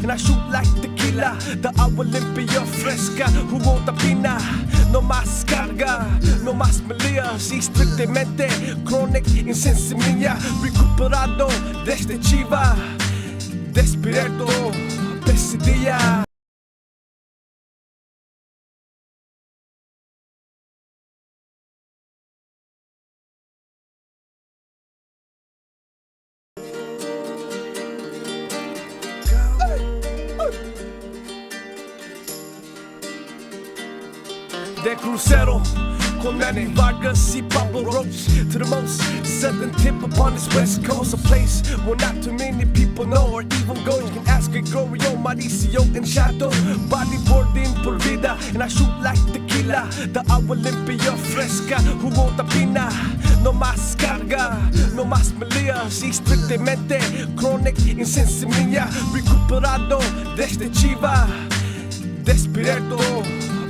and I shoot like tequila. The agua limpia fresca, jugo tapina. No más carga, no más melías. Y estrictamente chronic insensimilla. Recuperado desde chiva, despierto, pesadilla. De crucero con Manny Vargas y Pablo Roach to the most southern tip upon this west coast, a place where not too many people know or even go. You can ask Gregorio, Mauricio, and Shadow. Bodyboarding por vida, and I shoot like tequila. The agua limpia fresca, jugo tapina. No más carga, no más melías. Y estrictamente chronic insensimilla. Recuperado desde chiva, despierto,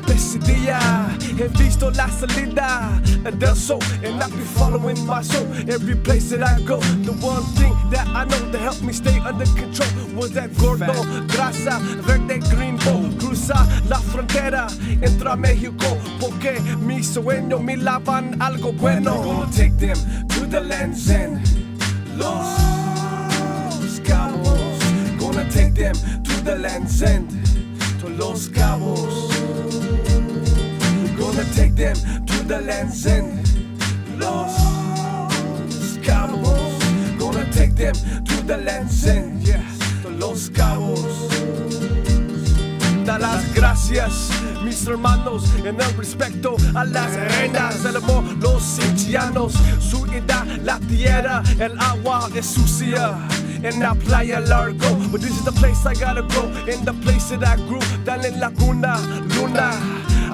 pesadilla. He visto la salida del sol, and I be following my soul every place that I go. The one thing that I know that helped me stay under control was that gordo, grasa, verde, green bowl. Cruza la frontera, entra a México, porque mi sueño me lavan algo bueno. Gonna take them to the land's end, Los Cabos. Gonna take them to the land's end, to Los Cabos. Gonna take them to the land's end, Los Cabos. Gonna take them to the land's end, yeah, to Los Cabos. Da las gracias, mis hermanos, en el respeto a las reinas, el amor, los haitianos, su edad, la tierra, el agua es sucia. En la playa largo, but this is the place I gotta go. In the place that I grew, dale la cuna, luna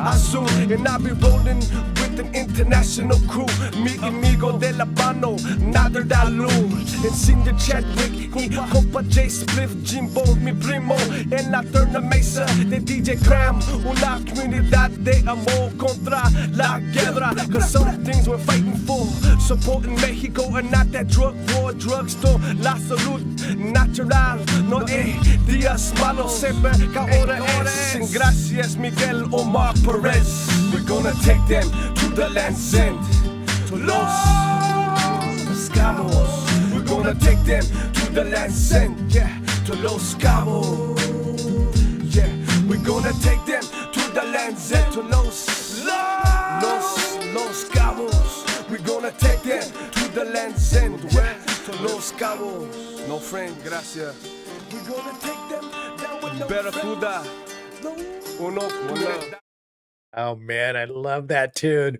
azul. And I be rolling with an international crew. Mi amigo de la mano, Nader Dalul. And Senior Chadwick, y compa J Spliff, Jimbo, mi primo. En la Terna Mesa de DJ Cram. Una comunidad de amor contra la guerra. Cause some things we're fighting for, supporting Mexico and not that drug war, drugstore. La salud natural, no hay días malos, siempre que ahora es. And gracias Miguel Omar Perez. We're gonna take them to the land's end, to Los Cabos. We're gonna take them to the land's end, yeah, to Los Cabos. Yeah, we're gonna take them to the land's end, to Los Cabos. We're gonna take them to the land's end, where? To Los Cabos. No friend, gracias. We're gonna take them down with no Barracuda. Uno, Oh man, I love that tune.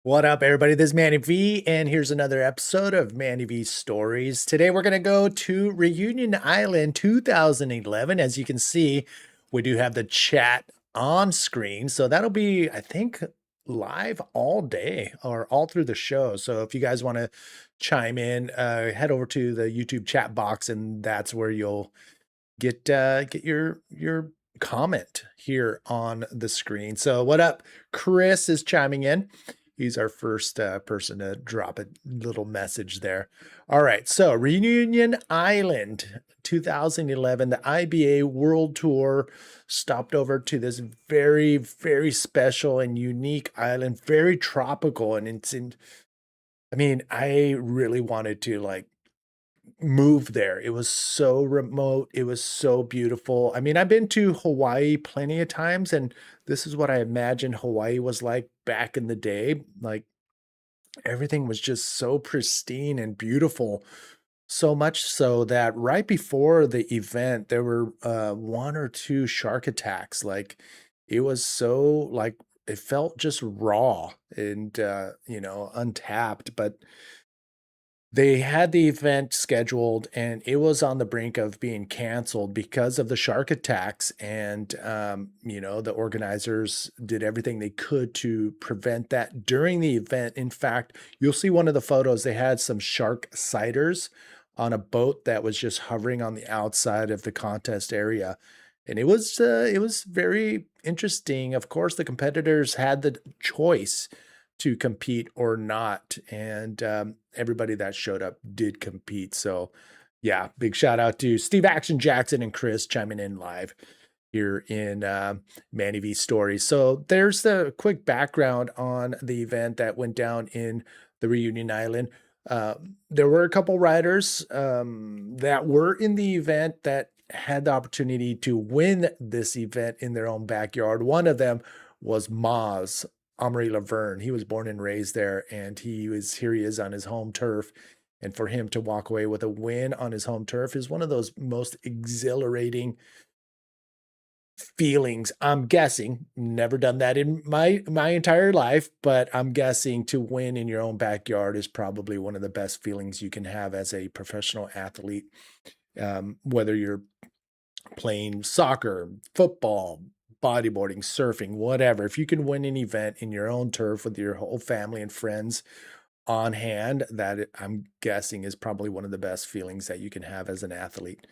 What up, everybody? This is Manny V, and here's another episode of Manny V Stories. Today we're going to go to Reunion Island 2011. As you can see, we do have the chat on screen, so that'll be, I think, live all day or all through the show. So if you guys want to chime in, head over to the YouTube chat box, and that's where you'll get your comment here on the screen. So what up? Chris is chiming in. He's our first person to drop a little message there. All right, so Reunion Island 2011, the IBA World Tour stopped over to this very, very special and unique island, very tropical. And it's in, I mean, I really wanted to like move there. It was so remote. It was so beautiful. I mean, I've been to Hawaii plenty of times, and this is what I imagined Hawaii was like back in the day. Like everything was just so pristine and beautiful. So much so that right before the event, there were one or two shark attacks. Like it was so like it felt just raw and untapped, but they had the event scheduled and it was on the brink of being canceled because of the shark attacks. And, the organizers did everything they could to prevent that during the event. In fact, you'll see one of the photos, they had some shark sighters on a boat that was just hovering on the outside of the contest area. And it was very interesting. Of course, the competitors had the choice to compete or not. And everybody that showed up did compete. So Yeah, big shout out to Steve Action Jackson and Chris chiming in live here in Manny V Stories. So there's the quick background on the event that went down in the Reunion Island. There were a couple riders that were in the event that had the opportunity to win this event in their own backyard. One of them was Maz, Amaury Laverne. He was born and raised there, and here he is on his home turf. And for him to walk away with a win on his home turf is one of those most exhilarating feelings. I'm guessing, never done that in my entire life, but I'm guessing to win in your own backyard is probably one of the best feelings you can have as a professional athlete. Whether you're playing soccer, football, bodyboarding, surfing, whatever, if you can win an event in your own turf with your whole family and friends on hand, I'm guessing is probably one of the best feelings that you can have as an athlete.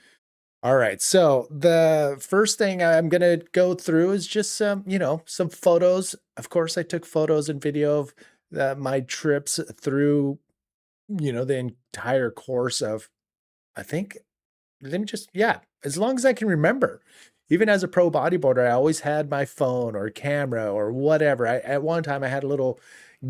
All right, so the first thing I'm gonna go through is just some photos. Of course, I took photos and video of my trips through, the entire course of, I think, let me just, yeah, as long as I can remember. Even as a pro bodyboarder, I always had my phone or camera or whatever. At one time, I had a little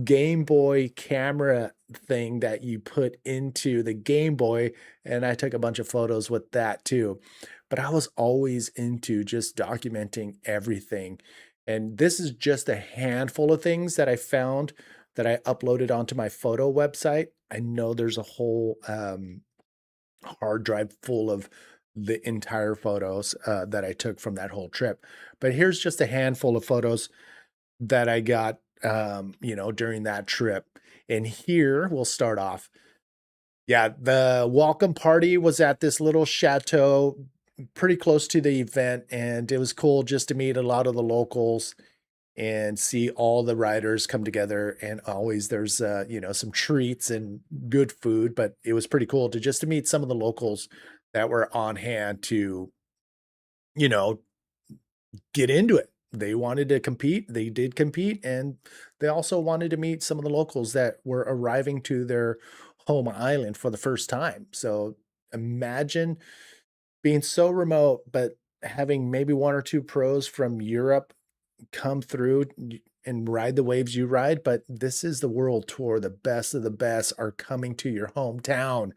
Game Boy camera thing that you put into the Game Boy, and I took a bunch of photos with that too. But I was always into just documenting everything. And this is just a handful of things that I found that I uploaded onto my photo website. I know there's a whole hard drive full of the entire photos that I took from that whole trip. But here's just a handful of photos that I got, during that trip. And here we'll start off. Yeah, the welcome party was at this little chateau pretty close to the event, and it was cool just to meet a lot of the locals and see all the riders come together. And always there's some treats and good food, but it was pretty cool to meet some of the locals that were on hand to, you know, get into it. They wanted to compete. They did compete, and they also wanted to meet some of the locals that were arriving to their home island for the first time. So imagine being so remote, but having maybe one or two pros from Europe come through and ride the waves you ride. But this is the world tour. The best of the best are coming to your hometown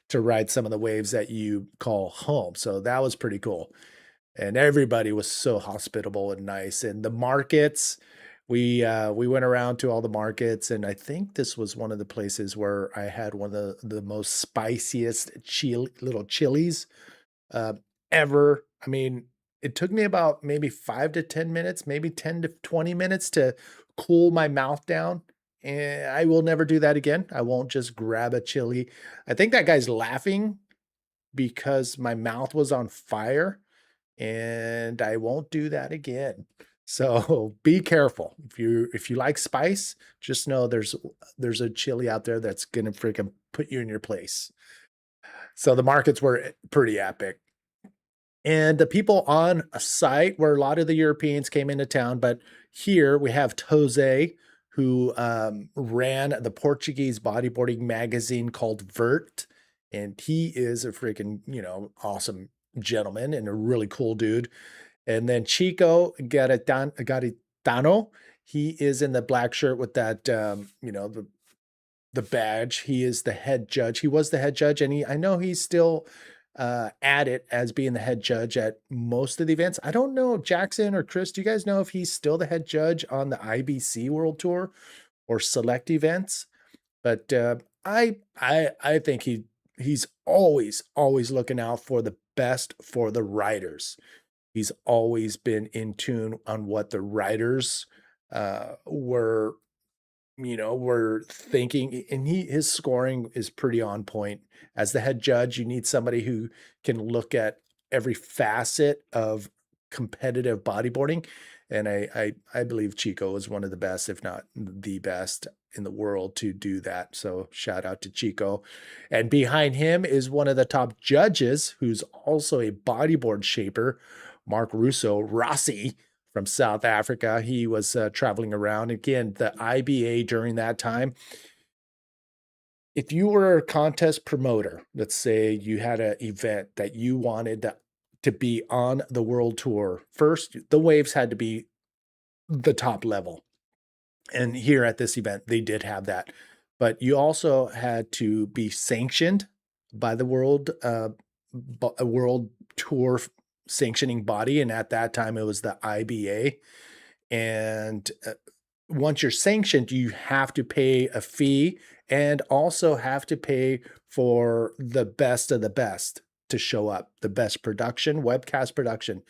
to ride some of the waves that you call home. So that was pretty cool. And everybody was so hospitable and nice. And the markets, we went around to all the markets, and I think this was one of the places where I had one of the most spiciest little chilies uh, ever. I mean, it took me about maybe 5 to 10 minutes, maybe 10 to 20 minutes to cool my mouth down. And I will never do that again. I won't just grab a chili. I think that guy's laughing because my mouth was on fire, and I won't do that again. So be careful. If you like spice, just know there's a chili out there that's gonna freaking put you in your place. So the markets were pretty epic. And the people on a site where a lot of the Europeans came into town, but here we have Tose, who ran the Portuguese bodyboarding magazine called Vert, and he is a freaking awesome gentleman and a really cool dude. And then Chico Garitano, he is in the black shirt with that the badge. He is the head judge. He was the head judge, and I know he's still at it as being the head judge at most of the events. I don't know, Jackson or Chris, do you guys know if he's still the head judge on the IBC World Tour or select events? But I think he's always looking out for the best for the riders. He's always been in tune on what the riders were we're thinking, and his scoring is pretty on point. As the head judge, you need somebody who can look at every facet of competitive bodyboarding. And I believe Chico is one of the best, if not the best in the world to do that. So shout out to Chico. And behind him is one of the top judges, who's also a bodyboard shaper, Mark Russo Rossi from South Africa. He was traveling around. Again, the IBA during that time, if you were a contest promoter, let's say you had an event that you wanted to be on the world tour, first, the waves had to be the top level. And here at this event, they did have that. But you also had to be sanctioned by the world tour sanctioning body. And at that time, it was the IBA. And once you're sanctioned, you have to pay a fee and also have to pay for the best of the best to show up, the best production, webcast production,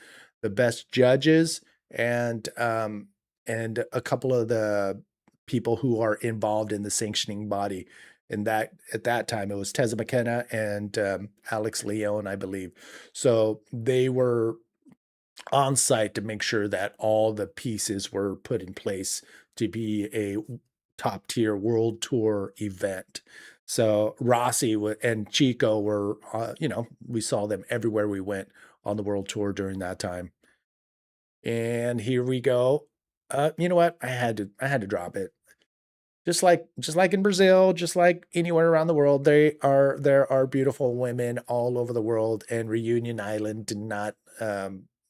the best judges, and a couple of the people who are involved in the sanctioning body. And that at that time it was Teza McKenna and Alex Leone, I believe. So they were on site to make sure that all the pieces were put in place to be a top tier world tour event. So Rossi and Chico were, we saw them everywhere we went on the world tour during that time. And here we go. You know what? I had to drop it. Just like in Brazil, just like anywhere around the world, there are beautiful women all over the world, and Reunion Island did not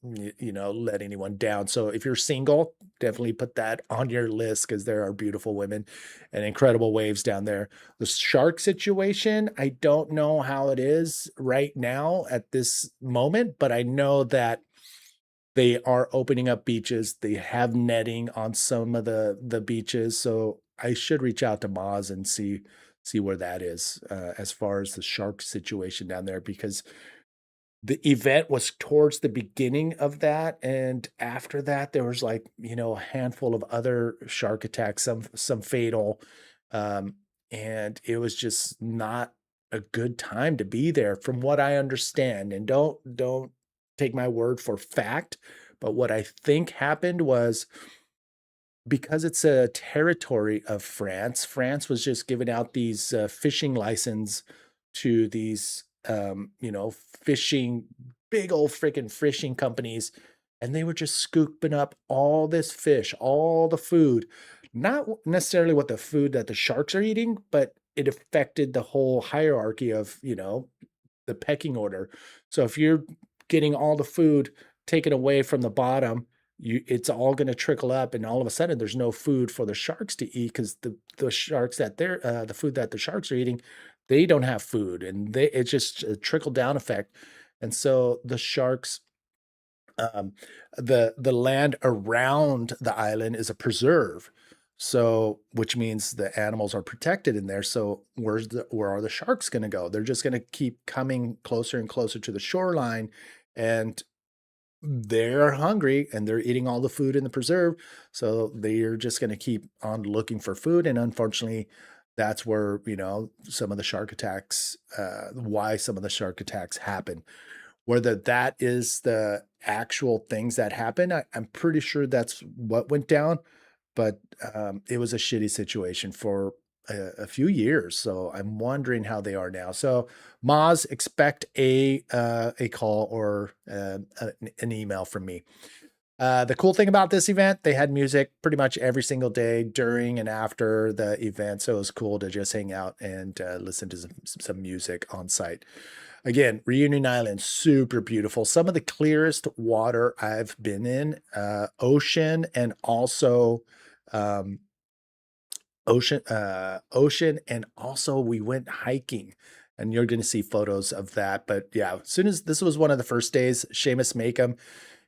let anyone down. So if you're single, definitely put that on your list because there are beautiful women and incredible waves down there. The shark situation, I don't know how it is right now at this moment, but I know that they are opening up beaches. They have netting on some of the beaches, so I should reach out to Moz and see where that is as far as the shark situation down there, because the event was towards the beginning of that, and after that there was like, a handful of other shark attacks, some fatal, um, and it was just not a good time to be there from what I understand. And don't take my word for fact, but what I think happened was, because it's a territory of France, France was just giving out these fishing license to these, fishing, big old freaking fishing companies, and they were just scooping up all this fish, all the food, not necessarily what the food that the sharks are eating, but it affected the whole hierarchy of, the pecking order. So if you're getting all the food taken away from the bottom, it's all going to trickle up, and all of a sudden there's no food for the sharks to eat, because the sharks that they're the food that the sharks are eating, they don't have food, and it's just a trickle down effect. And so the sharks, um, the land around the island is a preserve, so which means the animals are protected in there. So where are the sharks going to go? They're just going to keep coming closer and closer to the shoreline, and they're hungry and they're eating all the food in the preserve. So they're just going to keep on looking for food. And unfortunately, that's where, some of the shark attacks, why some of the shark attacks happen. Whether that is the actual things that happen, I'm pretty sure that's what went down, but it was a shitty situation for a few years. So I'm wondering how they are now. So Maz, expect a call or an email from me. The cool thing about this event, they had music pretty much every single day during and after the event. So it was cool to just hang out and listen to some music on site. Again, Reunion Island, super beautiful. Some of the clearest water I've been in, ocean, and also um, ocean, and also we went hiking, and you're going to see photos of that. But yeah, as soon as this was one of the first days, Seamus Makeham,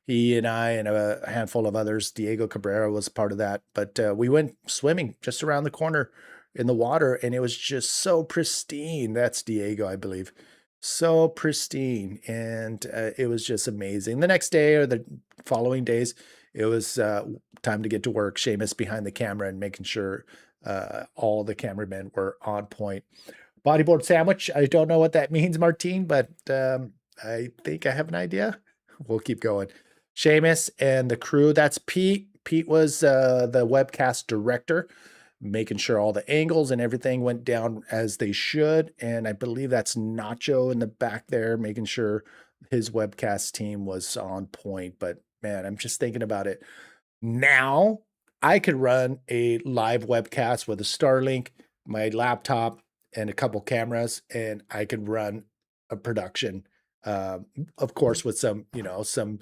he and I and a handful of others, Diego Cabrera was part of that. But we went swimming just around the corner in the water, and it was just so pristine. That's Diego, I believe. So pristine, and it was just amazing. The next day or the following days, it was time to get to work. Seamus behind the camera and making sure all the cameramen were on point. Bodyboard sandwich. I don't know what that means, Martine, but I think I have an idea. We'll keep going. Seamus and the crew. That's Pete. Pete was the webcast director, making sure all the angles and everything went down as they should. And I believe that's Nacho in the back there, making sure his webcast team was on point. But man, I'm just thinking about it. Now I could run a live webcast with a Starlink, my laptop, and a couple cameras, and I could run a production. Of course, with some, some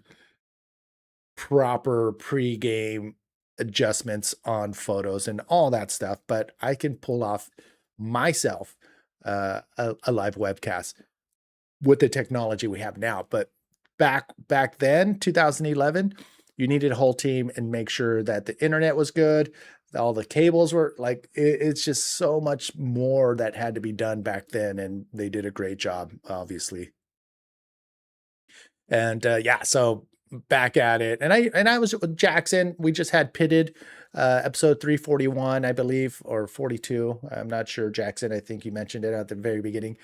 proper pre-game adjustments on photos and all that stuff, but I can pull off myself a live webcast with the technology we have now. But back then, 2011, you needed a whole team and make sure that the internet was good, all the cables were like it's just so much more that had to be done back then, and they did a great job, obviously. And yeah, so back at it, and I was with Jackson. We just had pitted episode 341, I believe, or 42. I'm not sure, Jackson. I think you mentioned it at the very beginning.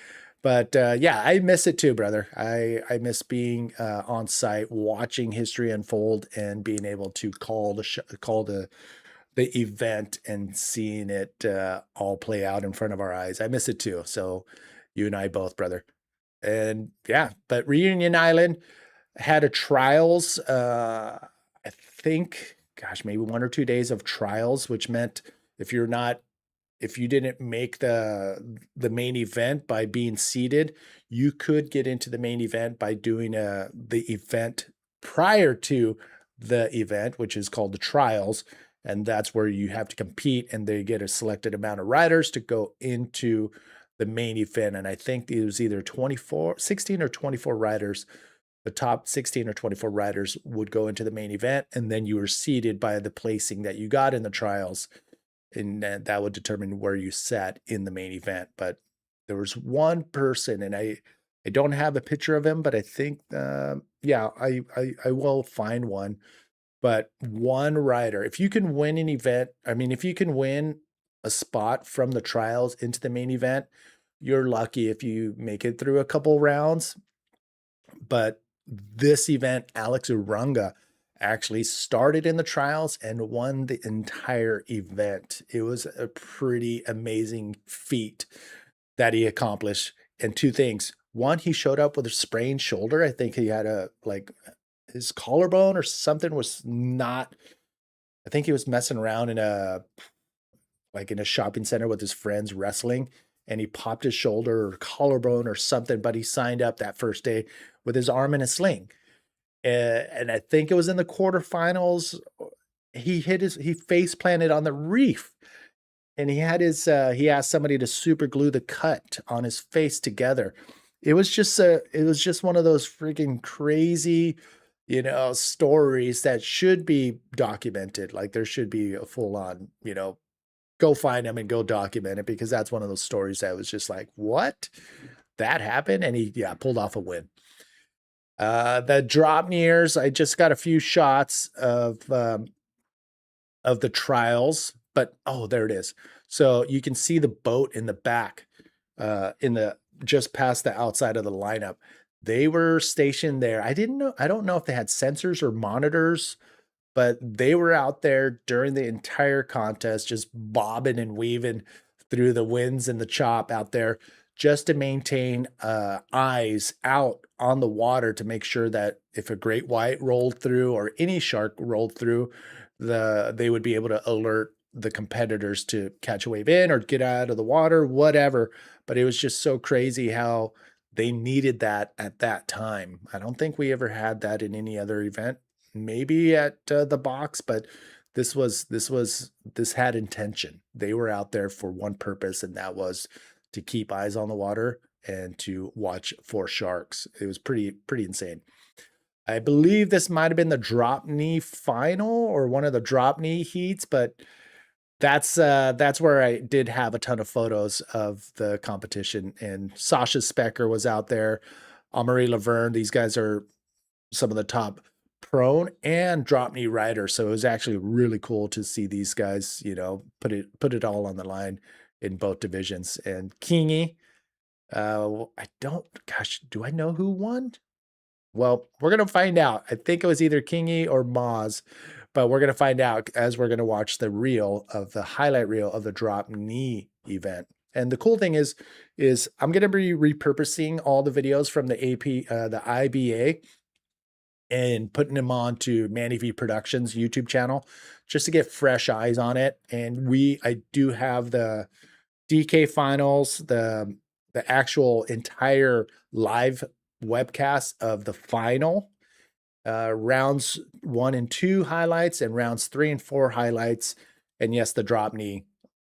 But yeah, I miss it too, brother. I miss being on site, watching history unfold, and being able to call the event and seeing it all play out in front of our eyes. I miss it too. So you and I both, brother. And yeah, but Reunion Island had a trials, I think, gosh, maybe 1 or 2 days of trials, which meant if you're not, if you didn't make the main event by being seeded, you could get into the main event by doing the event prior to the event, which is called the trials. And that's where you have to compete, and they get a selected amount of riders to go into the main event. And I think it was either 16 or 24 riders. The top 16 or 24 riders would go into the main event, and then you were seeded by the placing that you got in the trials, and that would determine where you sat in the main event. But there was one person, and I don't have a picture of him, but I think yeah, I will find one. But one rider, if you can win an event, I mean, if you can win a spot from the trials into the main event, you're lucky if you make it through a couple rounds. But this event, Alex Uranga actually started in the trials and won the entire event. It was a pretty amazing feat that he accomplished. And two things. One, he showed up with a sprained shoulder. I think he had his collarbone or something was not, I think he was messing around in a shopping center with his friends wrestling, and he popped his shoulder or collarbone or something, but he signed up that first day with his arm in a sling. And I think it was in the quarterfinals. He face planted on the reef, and he asked somebody to super glue the cut on his face together. It was just one of those freaking crazy, stories that should be documented. Like there should be a full on, go find him and go document it, because that's one of those stories that was just like, what? That happened? And he, pulled off a win. The drop nears, I just got a few shots of the trials, but oh, there it is. So you can see the boat in the back, just past the outside of the lineup. They were stationed there. I don't know if they had sensors or monitors, but they were out there during the entire contest, just bobbing and weaving through the winds and the chop out there, just to maintain eyes out on the water to make sure that if a great white rolled through or any shark rolled through, they would be able to alert the competitors to catch a wave in or get out of the water, whatever. But it was just so crazy how they needed that at that time. I don't think we ever had that in any other event. Maybe at the box, but this had intention. They were out there for one purpose, and that was to keep eyes on the water and to watch for sharks. It was pretty insane. I believe this might have been the drop knee final or one of the drop knee heats, but that's where I did have a ton of photos of the competition. And Sasha Specker was out there, Marie Laverne. These guys are some of the top prone and drop knee riders. So it was actually really cool to see these guys, put it all on the line in both divisions. And Kingy, do I know who won? Well, we're going to find out. I think it was either Kingy or Moz, but we're going to find out as we're going to watch the highlight reel of the drop knee event. And the cool thing is I'm going to be repurposing all the videos from the the IBA and putting them onto Manny V Productions YouTube channel just to get fresh eyes on it. And I do have the DK finals, the actual entire live webcast of the final, rounds 1 and 2 highlights, and rounds 3 and 4 highlights, and yes, the drop knee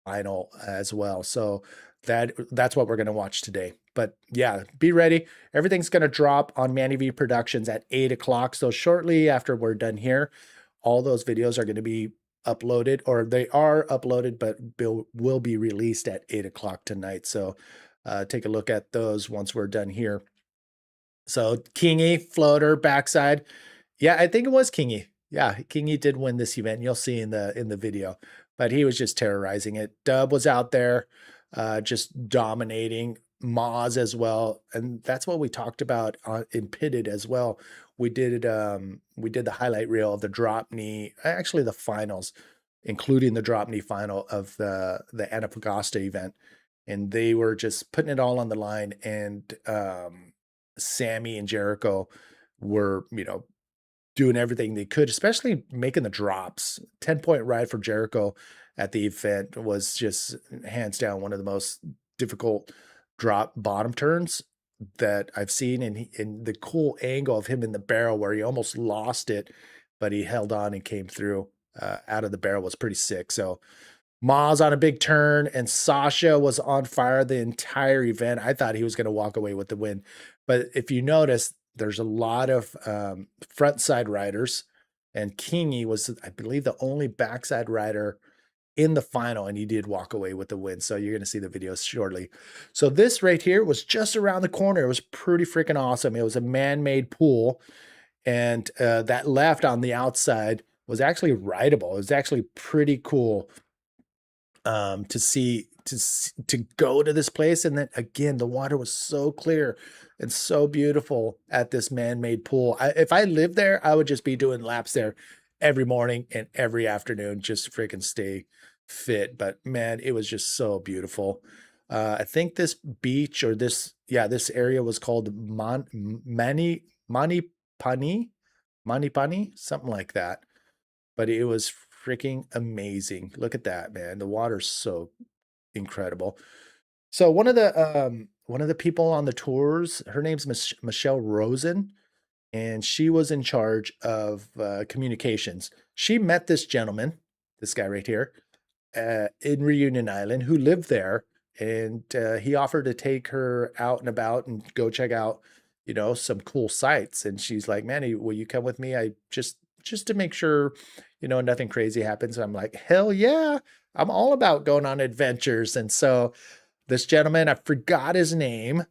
final as well. So that's what we're going to watch today. But yeah, be ready. Everything's going to drop on Manny V Productions at 8 o'clock. So shortly after we're done here, all those videos are going to be uploaded, or they are uploaded, but will be released at 8 o'clock tonight. So take a look at those once we're done here. So Kingy, floater, backside. Yeah, I think it was Kingy. Yeah, Kingy did win this event. You'll see in the video, but he was just terrorizing it. Dub was out there, just dominating. Moz as well, and that's what we talked about in Pitted as well. We did the highlight reel of the drop knee, actually the finals, including the drop knee final of the Antofagasta event, and they were just putting it all on the line. And Sammy and Jericho were, doing everything they could, especially making the drops. 10-point ride for Jericho at the event was just hands down one of the most difficult drop bottom turns that I've seen. And the cool angle of him in the barrel where he almost lost it, but he held on and came through out of the barrel was pretty sick. So Maz on a big turn, and Sasha was on fire the entire event. I thought he was going to walk away with the win. But if you notice, there's a lot of front side riders, and Kingy was, I believe, the only backside rider in the final, and he did walk away with the win. So you're going to see the videos shortly. So this right here was just around the corner. It was pretty freaking awesome. It was a man-made pool, and that left on the outside was actually rideable. It was actually pretty cool to see to go to this place. And then again, the water was so clear and so beautiful at this man-made pool. If I lived there, I would just be doing laps there every morning and every afternoon just to freaking stay fit. But man, it was just so beautiful. I think this beach, or this area was called Manipani, something like that. But it was freaking amazing. Look at that, man. The water's so incredible. So one of the people on the tours, her name's Michelle Rosen, and she was in charge of communications. She met this gentleman, this guy right here, in Reunion Island, who lived there, and he offered to take her out and about and go check out, some cool sites. And she's like, "Manny, will you come with me? I just to make sure, nothing crazy happens." And I'm like, "Hell yeah. I'm all about going on adventures." And so this gentleman, I forgot his name,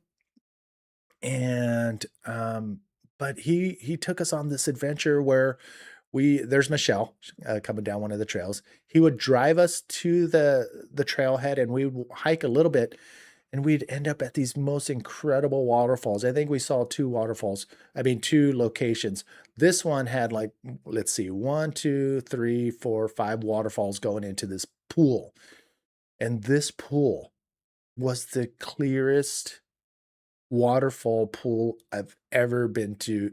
and but he took us on this adventure where there's Michelle coming down one of the trails. He would drive us to the trailhead, and we would hike a little bit, and we'd end up at these most incredible waterfalls. I think we saw two locations. This one had, like, let's see, 1, 2, 3, 4, 5 waterfalls going into this pool. And this pool was the clearest waterfall pool I've ever been to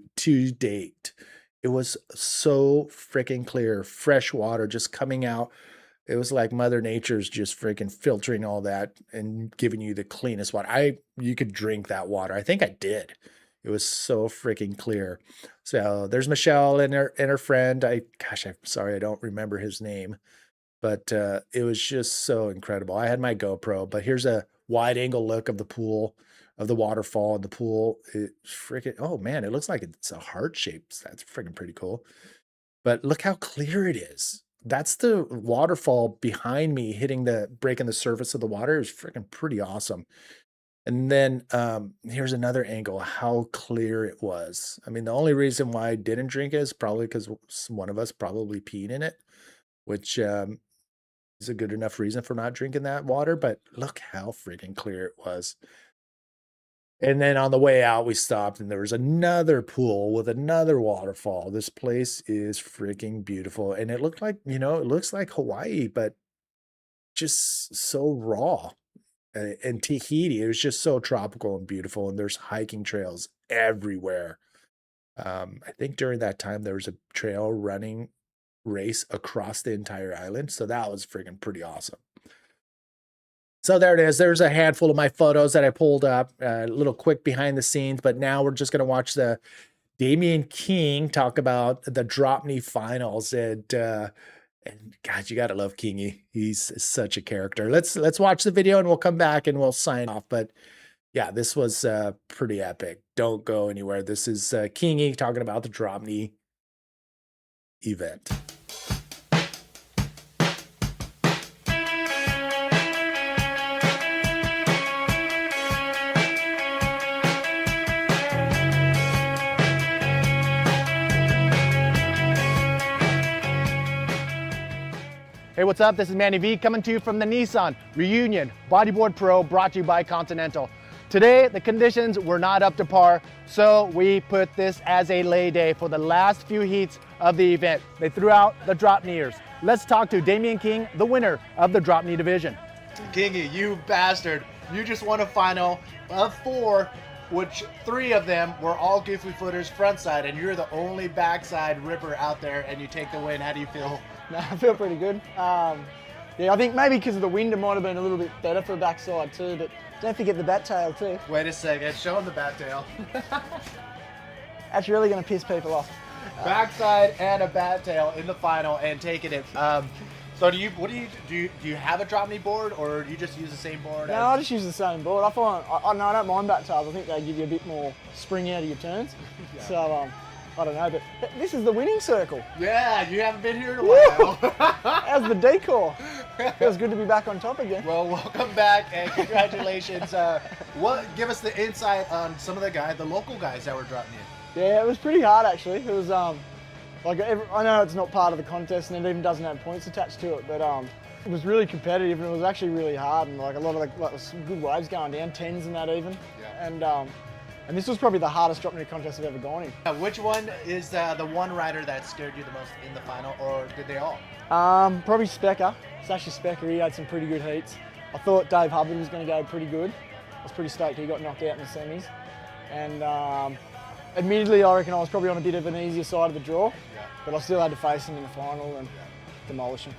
date. It was so freaking clear, fresh water just coming out. It was like Mother Nature's just freaking filtering all that and giving you the cleanest water. You could drink that water. I think I did. It was so freaking clear. So there's Michelle and her friend. I'm sorry, I don't remember his name, but it was just so incredible. I had my GoPro, but here's a wide angle look of the pool, of the waterfall and the pool. It freaking, oh man, it looks like it's a heart shape. That's freaking pretty cool. But look how clear it is. That's the waterfall behind me breaking the surface of the water. It was freaking pretty awesome. And then here's another angle, how clear it was. I mean, the only reason why I didn't drink it is probably because one of us probably peed in it, which is a good enough reason for not drinking that water. But look how freaking clear it was. And then on the way out, we stopped, and there was another pool with another waterfall. This place is freaking beautiful. And it looked like, it looks like Hawaii, but just so raw. And Tahiti, it was just so tropical and beautiful. And there's hiking trails everywhere. I think during that time, there was a trail running race across the entire island. So that was freaking pretty awesome. So there it is. There's a handful of my photos that I pulled up, a little quick behind the scenes, but now we're just going to watch the Damian King talk about the Drop Knee finals. And God, you got to love Kingy. He's such a character. Let's watch the video and we'll come back and we'll sign off. But yeah, this was pretty epic. Don't go anywhere. This is Kingy talking about the Drop Knee event. Hey, what's up? This is Manny V coming to you from the Nissan Reunion Bodyboard Pro, brought to you by Continental. Today, the conditions were not up to par, so we put this as a lay day for the last few heats of the event. They threw out the drop kneers. Let's talk to Damian King, the winner of the drop knee division. Kingy, you bastard. You just won a final of 4, which 3 of them were all goofy footers front side, and you're the only backside ripper out there, and you take the win. How do you feel? No, I feel pretty good. Yeah, I think maybe because of the wind it might have been a little bit better for backside too, but don't forget the bat tail too. Wait a second, show them the bat tail. That's really going to piss people off. Backside and a bat tail in the final and taking it. So do you have a drop knee board, or do you just use the same board? No, I just use the same board. I don't mind bat tails. I think they give you a bit more spring out of your turns. Yeah. So I don't know, but this is the winning circle. Yeah, you haven't been here in a while. How's the decor? Feels good to be back on top again. Well, welcome back and congratulations. Give us the insight on some of the local guys that were dropping in. Yeah, it was pretty hard actually. It was I know it's not part of the contest and it even doesn't have points attached to it, but it was really competitive and it was actually really hard, and like a lot of some good waves going down, 10s and that even. Yeah. And this was probably the hardest drop knee contest I've ever gone in. Which one is the one rider that scared you the most in the final, or did they all? Probably Specker. It's actually Specker. He had some pretty good heats. I thought Dave Hubbard was going to go pretty good. I was pretty stoked he got knocked out in the semis. And admittedly, I reckon I was probably on a bit of an easier side of the draw, but I still had to face him in the final and demolish him.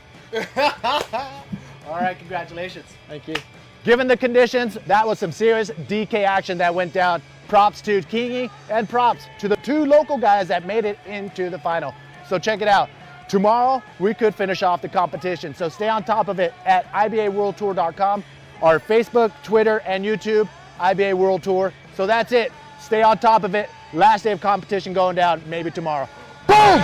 All right, congratulations. Thank you. Given the conditions, that was some serious DK action that went down. Props to Kingy and props to the 2 local guys that made it into the final. So check it out. Tomorrow, we could finish off the competition. So stay on top of it at ibaworldtour.com, our Facebook, Twitter, and YouTube, IBA World Tour. So that's it. Stay on top of it. Last day of competition going down, maybe tomorrow. Boom!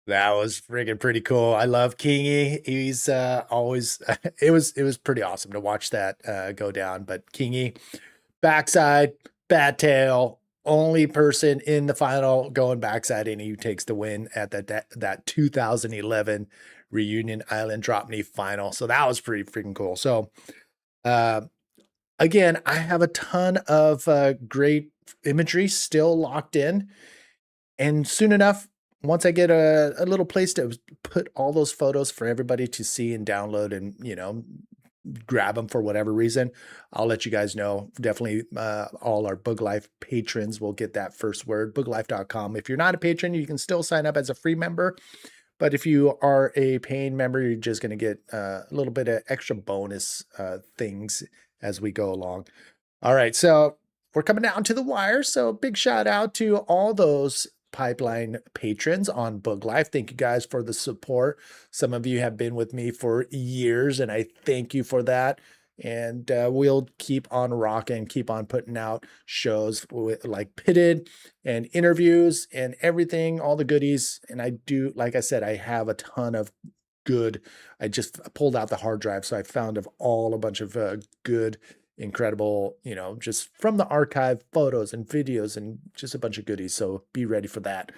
That was freaking pretty cool. I love Kingy. He's always it was pretty awesome to watch that go down. But Kingy, backside, bat tail, only person in the final going backside, and he takes the win at that 2011 Reunion Island Drop Knee final. So that was pretty freaking cool. So again, I have a ton of great imagery still locked in, and soon enough, once I get a little place to put all those photos for everybody to see and download and, grab them for whatever reason, I'll let you guys know. Definitely all our Bug Life patrons will get that first word, buglife.com. If you're not a patron, you can still sign up as a free member. But if you are a paying member, you're just going to get a little bit of extra bonus things as we go along. All right, so we're coming down to the wire. So big shout out to all those Pipeline patrons on Bug Life. Thank you guys for the support. Some of you have been with me for years, and I thank you for that. And we'll keep on rocking, keep on putting out shows with like Pitted and interviews and everything, all the goodies. And I do, like I said, I have a ton of good. I just pulled out the hard drive, so I found a bunch of good, incredible, just from the archive photos and videos and just a bunch of goodies. So be ready for that.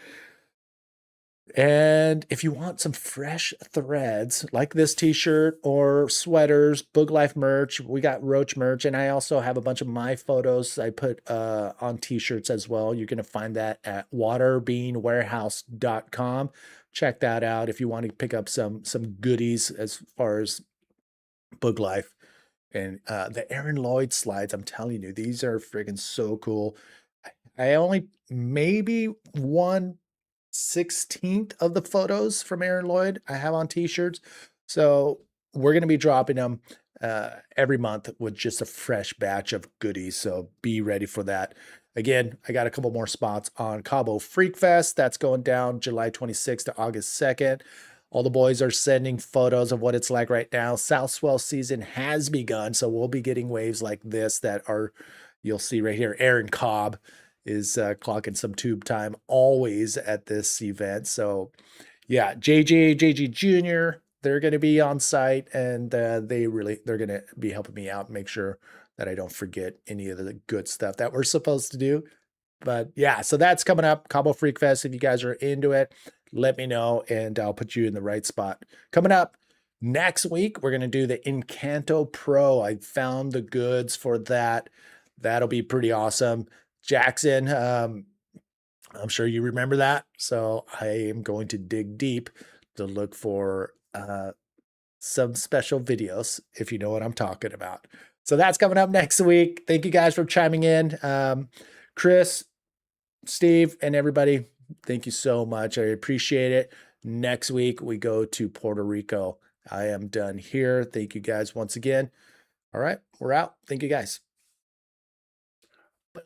And if you want some fresh threads like this t-shirt or sweaters, Bug Life merch, we got Roach merch, and I also have a bunch of my photos I put on t-shirts as well. You're going to find that at waterbeanwarehouse.com. Check that out if you want to pick up some goodies as far as Bug Life. And the Aaron Lloyd slides, I'm telling you, these are friggin' so cool. I only maybe 1/16 of the photos from Aaron Lloyd I have on t-shirts. So we're going to be dropping them every month with just a fresh batch of goodies. So be ready for that. Again, I got a couple more spots on Cabo Freak Fest. That's going down July 26th to August 2nd. All the boys are sending photos of what it's like right now. South Swell season has begun, so we'll be getting waves like this that are, you'll see right here. Aaron Cobb is clocking some tube time always at this event. So yeah, JG Jr., they're going to be on site, and they're going to be helping me out and make sure that I don't forget any of the good stuff that we're supposed to do. But yeah, so that's coming up, Cabo Freak Fest. If you guys are into it, let me know and I'll put you in the right spot. Coming up next week, we're going to do the Encanto Pro. I found the goods for that. That'll be pretty awesome. Jackson, I'm sure you remember that. So I am going to dig deep to look for some special videos, if you know what I'm talking about. So that's coming up next week. Thank you guys for chiming in. Chris, Steve, and everybody, thank you so much. I appreciate it. Next week, we go to Puerto Rico. I am done here. Thank you guys once again. All right, we're out. Thank you guys. Boom.